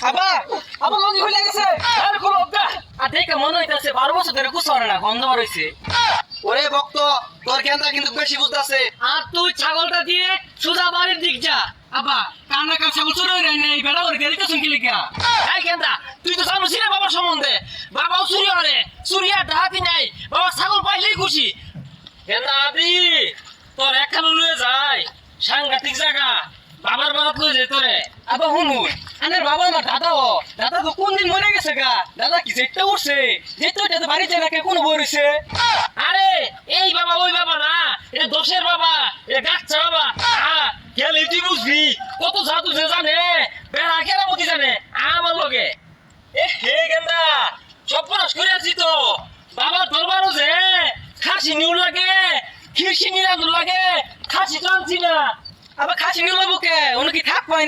আবা আবা লঙ্গি খুলে গেছে আর কোন অবদা আর দেখে মনে হইতাছে 12 বছর ধরে কুছ করে না গন্ধ বার হইছে। ওরে ভক্ত তোর জ্ঞানটা কিন্তু বেশি বুঝতাছে। আর তুই ছাগলটা দিয়ে সোজা বাড়ির দিক যা। আবা কান্না কার ছাগল চুরি হই নাই বেড়া ওর গেলিতে শুনকি লিখা। এই কেন্দা তুই তো জানিস না বাবার সম্বন্ধে, বাবাও চুরি হরে চুরি আর ডাহাতি নাই, বাবা ছাগল পাইলেই খুশি। কেন্দা আদি তোর একখানে লয়ে যায় সাংঘাতিক জায়গা, বাবার বাবা লয়ে যেত রে। আবা হুনুন আনের বাবা না দাদা ও দাদা তো কোন দিন মরে গেছে গা, দাদা কি যেতে উঠছে যেতে এটা বাড়িতে নাকি কোন বই রইছে। আরে এই বাবা ওই বাবা না, এটা দোষের বাবা, এটা গাচ্ছা বাবা। গেলে তুই বুঝবি কত জাদু যে জানে, বেড়া কেরামতি জানে আমার লগে। এ হে গেন্দা সব পড়াশ করে আছি তো, বাবার দরবারও যে খাসি নিউ লাগে খিরসি নিরাদুর লাগে, খাসি তো আনছি না। আবার খাসি নিউ লাগবো কে, উনি কি থাক পায়